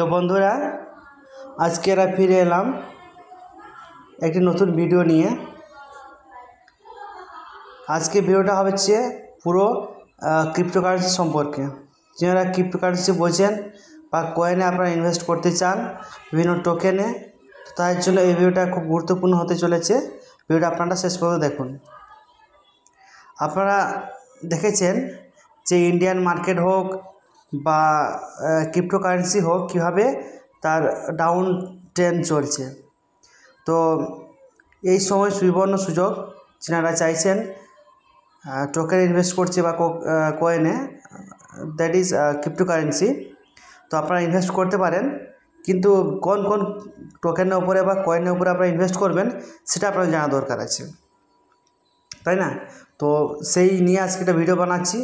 তো বন্ধুরা, আজকে ফিরে এলাম একটি নতুন ভিডিও নিয়ে। আজকে ভিডিওটা হচ্ছে পুরো ক্রিপ্টোকারেন্সি সম্পর্কে। যারা ক্রিপ্টোকারেন্সি বোঝেন বা কয়েনে আপনারা ইনভেস্ট করতে চান বিভিন্ন টোকেনে, তার জন্য এই ভিডিওটা খুব গুরুত্বপূর্ণ হতে চলেছে। ভিডিওটা আপনারা শেষ পর্যন্ত দেখুন। আপনারা দেখেছেন যে ইন্ডিয়ান মার্কেট হোক বা ক্রিপ্টোকারেন্সি হোক কীভাবে তার ডাউন ট্রেন্ড চলছে। তো এই সময় সুবর্ণ সুযোগ, যারা চাইছেন টোকেনে ইনভেস্ট করছে বা কয়েনে, দ্যাট ইজ ক্রিপ্টোকারেন্সি, তো আপনারা ইনভেস্ট করতে পারেন। কিন্তু কোন কোন টোকেনের উপরে বা কয়েনের উপরে আপনারা ইনভেস্ট করবেন সেটা আপনার জানা দরকার আছে, তাই না? তো সেই নিয়ে আজকে একটা ভিডিও বানাচ্ছি।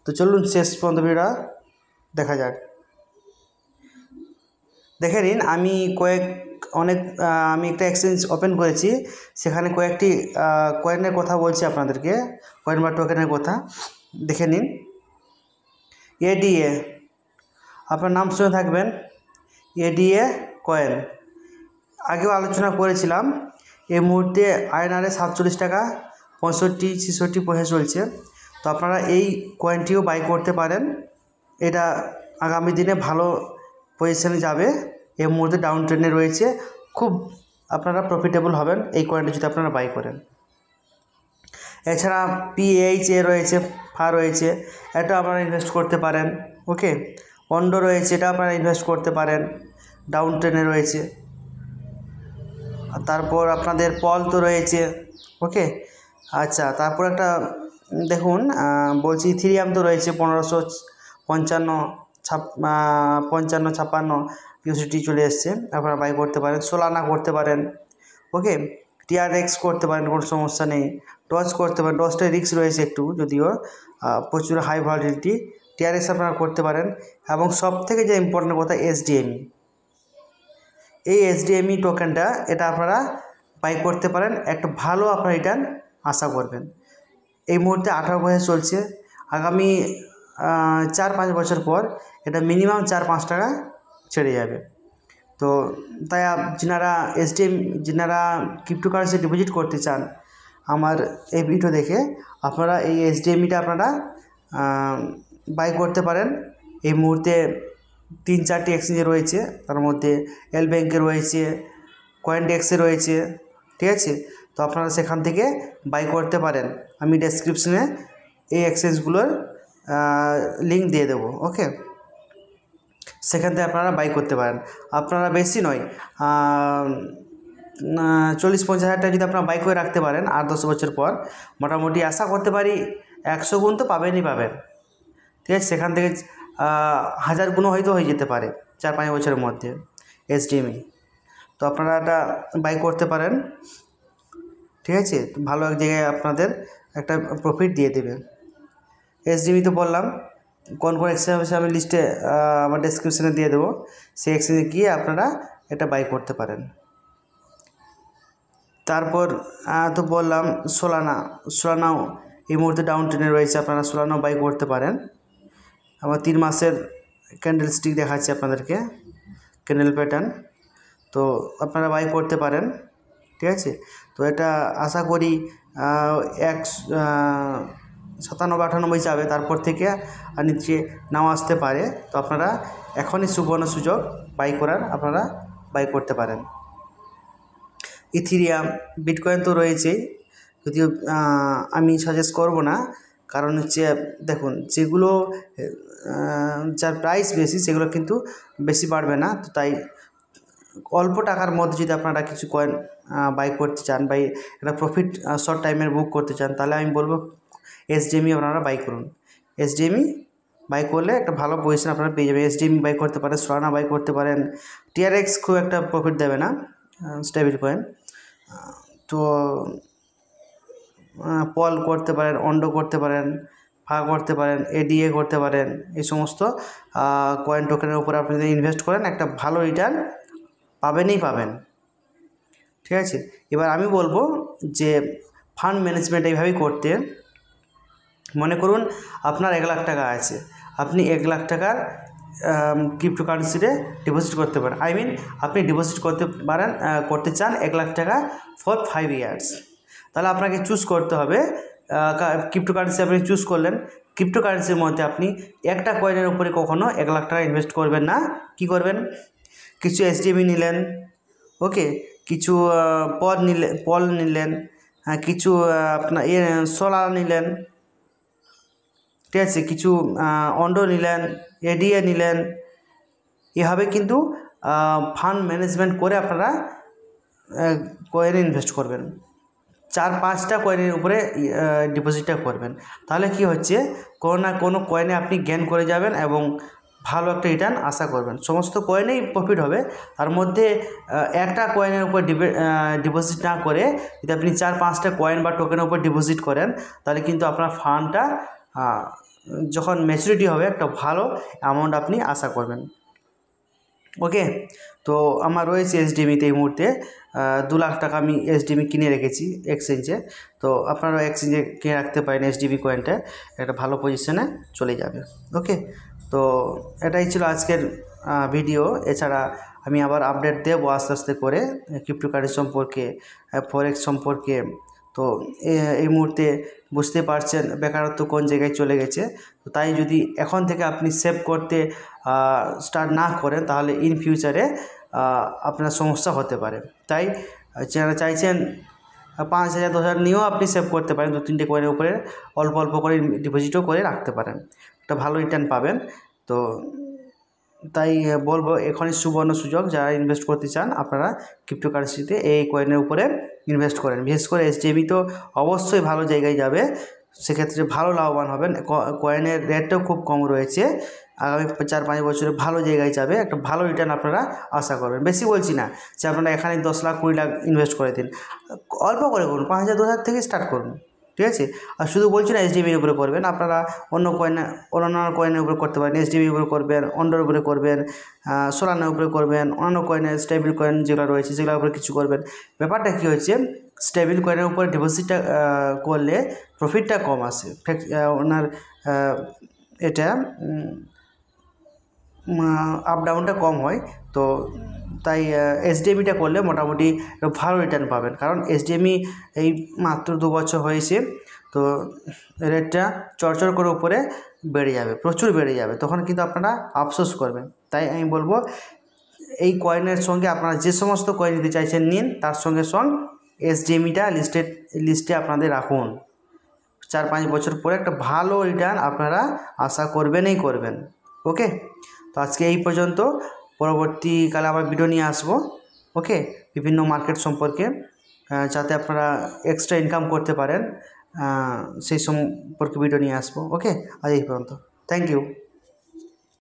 তো চলুন শেষ পর্যন্ত ভিডিওটা দেখা যাক। দেখে নিন, আমি একটা এক্সচেঞ্জ ওপেন করেছি, সেখানে কয়েকটি কয়েনের কথা বলছি আপনাদেরকে, কয়েন বা টোকেনের কথা। দেখে নিন, এডিএ, আপনার নাম শুনে থাকবেন, এডিএ কয়েন। আগেও আলোচনা করেছিলাম। এই মুহূর্তে আইএনআরে 47 টাকা 65-66 পয়সা চলছে। তো আপনারা এই কয়েনটিও বাই করতে পারেন। এটা আগামী দিনে ভালো পজিশনে যাবে। এই মুহূর্তে ডাউন ট্রেন্ডে রয়েছে, খুব আপনারা প্রফিটেবল হবেন এই কয়েনটা যদি আপনারা বাই করেন। এছাড়া পিএইচএ রয়েছে, রয়েছে, এটা আপনারা ইনভেস্ট করতে পারেন। ওকে, অন্ডো রয়েছে, এটা আপনারা ইনভেস্ট করতে পারেন, ডাউন ট্রেন্ডে রয়েছে। তারপর আপনাদের পল তো রয়েছে। ওকে, আচ্ছা, তারপর একটা দেখুন বলছি ইথিরিয়াম তো রয়েছে 1555 ইউএসডি চলে এসছে, আপনারা বাই করতে পারেন। সোলানা করতে পারেন। ওকে, টিআরএক্স করতে পারেন, কোনো সমস্যা নেই। ডজ করতে পারেন, ডজটা রিস্ক রয়েছে একটু, যদিও প্রচুর হাই ভলাটিলিটি। টিআরএক্স আপনারা করতে পারেন। এবং সব থেকে যে ইম্পর্টেন্ট কথা, এসডিএমই, এই এসডিএমই টোকেনটা, এটা আপনারা বাই করতে পারেন। একটা ভালো আপনারা রিটার্ন আশা করবেন। এই মুহূর্তে 18 পয়সা চলছে। আগামী 4-5 বছর পর এটা মিনিমাম 4-5 টাকা ছেড়ে যাবে। তো তাই যারা ক্রিপ্টোকারেন্সি ডিপোজিট করতে চান, আমার এই ভিডিও দেখে আপনারা এই এসডিএমইটা আপনারা বাই করতে পারেন। এই মুহূর্তে 3-4টি এক্সচেঞ্জে রয়েছে, তার মধ্যে এল ব্যাংকে রয়েছে, কয়েনডেক্সে রয়েছে, ঠিক আছে? তো আপনারা সেখান থেকে বাই করতে পারেন। আমি ডেসক্রিপশনে এই এক্সচেঞ্জগুলোর লিঙ্ক দিয়ে দেবো। ওকে, সেখান থেকে আপনারা বাই করতে পারেন। আপনারা বেশি নয়, 40-50 হাজার টাকা যদি আপনারা বাই করে রাখতে পারেন 8-10 বছর পর, মোটামুটি আশা করতে পারি 100 গুণ তো পাবেনই পাবেন, ঠিক আছে? সেখান থেকে 1000 গুণও হয়তো হয়ে যেতে পারে 4-5 বছরের মধ্যে এসডিএমই। তো আপনারা এটা বাই করতে পারেন, ঠিক আছে? ভালো এক জায়গায় আপনাদের একটা প্রফিট দিয়ে দেবে। এসডিএমই তো বললাম, কোন কোন এক্সচেঞ্জ আছে আমি লিস্টে আমার ডেসক্রিপশনে দিয়ে দেবো, সেই এক্সচেঞ্জে গিয়ে আপনারা এটা বাই করতে পারেন। তারপর তো বললাম সোলানাও এই মুহূর্তে ডাউন ট্রেনে রয়েছে, আপনারা সোলানাও বাই করতে পারেন। আমার 3 মাসের ক্যান্ডেল স্টিক দেখাচ্ছি আপনাদেরকে, ক্যান্ডেল প্যাটার্ন, তো আপনারা বাই করতে পারেন, ঠিক আছে? তো এটা আশা করি 97-98 যাবে, তারপর থেকে আর নিচে নাও আসতে পারে। তো আপনারা এখনই সুবর্ণ সুযোগ বাই করার, আপনারা বাই করতে পারেন। ইথিরিয়াম, বিটকয়েন তো রয়েছেই, যদিও আমি সাজেস্ট করব না, কারণ হচ্ছে দেখুন, যেগুলো যার প্রাইস বেশি সেগুলো কিন্তু বেশি বাড়বে না। তো তাই অল্প টাকার মধ্যে যদি আপনারা কিছু কয়েন বাই করতে চান বা একটা প্রফিট শর্ট টাইমের বুক করতে চান, তাহলে আমি বলবো এসডিএমই আপনারা বাই করুন। এসডিএমই বাই করলে একটা ভালো পজিশন আপনারা পেয়ে যাবেন। এসডিএমই বাই করতে পারেন, সোলানা বাই করতে পারেন। টিআরএক্স খুব একটা প্রফিট দেবে না, স্টেবল কয়েন। তো পল করতে পারেন, অন্ডো করতে পারেন, করতে পারেন, এডিএ করতে পারেন। এই সমস্ত কয়েন টোকেনের উপরে আপনি যদি ইনভেস্ট করেন, একটা ভালো রিটার্ন পাবেনই পাবেন, ঠিক আছে? এবার আমি বলবো যে ফান্ড ম্যানেজমেন্ট এইভাবেই করতে। মনে করুন আপনার 1 লাখ টাকা আছে, আপনি 1 লাখ টাকার ক্রিপ্টোকারেন্সিতে ডিপোজিট করতে পারেন। আপনি ডিপোজিট করতে চান 1 লাখ টাকা ফর 5 ইয়ার্স। তাহলে আপনাকে চুজ করতে হবে, ক্রিপ্টোকারেন্সি আপনি চুজ করলেন। ক্রিপ্টোকারেন্সির মধ্যে আপনি একটা কয়েনের উপরে কখনো 1 লাখ টাকা ইনভেস্ট করবেন না। কি করবেন, কিছু এসডিএমি নিলেন, ওকে, কিছু পল নিলেন, কিছু আপনার সোলার নিলেন, ঠিক আছে, কিছু অন্ডো নিলেন, এডিএ নিলেন। এভাবে কিন্তু ফান্ড ম্যানেজমেন্ট করে আপনারা কয়েনে ইনভেস্ট করবেন। 4-5টা কয়েনের উপরে ডিপোজিটটা করবেন। তাহলে কি হচ্ছে, কোনো না কোনো কয়েনে আপনি গেইন করে যাবেন এবং ভালো একটা রিটার্ন আশা করবেন। সমস্ত কয়েনেই প্রফিট হবে, তার মধ্যে একটা কয়েনের উপর ডিপোজিট না করে যদি আপনি 4-5টা কয়েন বা টোকেনের উপর ডিপোজিট করেন, তাহলে কিন্তু আপনার ফান্ডটা যখন ম্যাচুরিটি হবে একটা ভালো অ্যামাউন্ট আপনি আশা করবেন। ওকে, তো আমার রয়েছে এসডিএমিতে এই মুহূর্তে 2 লাখ টাকা আমি এসডিএমি কিনে রেখেছি এক্সচেঞ্জে। তো আপনারাও এক্সচেঞ্জে কিনে রাখতে পারেন এসডিএমি কয়েনটা, একটা ভালো পজিশনে চলে যাবে। ওকে, তো এটাই ছিল আজকের ভিডিও। এছাড়া আমি আবার আপডেট দেবো আস্তে আস্তে করে ক্রিপ্টোকারেন্সি সম্পর্কে, ফরেক্স সম্পর্কে। তো এই মুহূর্তে বুঝতে পারছেন বেকারত্ব কোন জায়গায় চলে গেছে। তো তাই যদি এখন থেকে আপনি সেভ করতে স্টার্ট না করেন, তাহলে ইন ফিউচারে আপনার সমস্যা হতে পারে। তাই যারা চাইছেন 5,000 10,000 নিয়েও আপনি সেভ করতে পারেন, 2-3টে কয়েনের উপরে অল্প অল্প করে ডিপোজিটও করে রাখতে পারেন, একটা ভালো রিটার্ন পাবেন। তো তাই বলবো এখনই সুবর্ণ সুযোগ, যারা ইনভেস্ট করতে চান আপনারা ক্রিপ্টোকারেন্সিতে এই কয়েনের উপরে ইনভেস্ট করেন। বিশেষ করে এসডিএমি তো অবশ্যই ভালো জায়গায় যাবে, সেক্ষেত্রে ভালো লাভবান হবেন। কয়েনের রেটটাও খুব কম রয়েছে, আগামী 4-5 বছরে ভালো জায়গায় যাবে, একটা ভালো রিটার্ন আপনারা আশা করবেন। বেশি বলছি না যে আপনারা এখানে 10 লাখ 20 লাখ ইনভেস্ট করে দিন, অল্প করে করুন, 5,000 10,000 থেকে স্টার্ট করুন, ঠিক আছে। আর শুধু বলছি না এসডিএমির উপরে করবেন, আপনারা অন্যান্য কয়েনের উপরে করতে পারেন। এসডিএমির উপরে করবেন, অন্ডোর উপরে করবেন, সোলানার উপরে করবেন, অন্যান্য কয়েনের স্টেবল কয়েন যেগুলো রয়েছে সেগুলোর উপরে কিছু করবেন। ব্যাপারটা কী হচ্ছে, স্টেবল কয়েনের উপরে ডিপোজিটটা করলে প্রফিটটা কম আসে, ওনার এটা আপ ডাউনটা কম হয়। তো তাই এসডিএমিটা করলে মোটামুটি ভালো রিটার্ন পাবেন, কারণ এসডিএমি এই মাত্র 2 বছর হয়েছে। তো রেটটা চড়চড় করে উপরে বেড়ে যাবে, প্রচুর বেড়ে যাবে, তখন কিন্তু আপনারা আফসোস করবেন। তাই আমি বলবো এই কয়েনের সঙ্গে আপনারা যে সমস্ত কয়েন নিতে চাইছেন নিন, তার সঙ্গে এসডিএমিটা লিস্টে আপনাদের রাখুন। 4-5 বছর পরে একটা ভালো রিটার্ন আপনারা আশা করবেনই করবেন। ওকে, তো আজকে এই পর্যন্ত, পরবর্তীকালে আবার ভিডিও নিয়ে আসবো। ওকে, বিভিন্ন মার্কেট সম্পর্কে, যাতে আপনারা এক্সট্রা ইনকাম করতে পারেন, সেই সম্পর্কে ভিডিও নিয়ে আসবো। ওকে, আজ এই পর্যন্ত, থ্যাংক ইউ।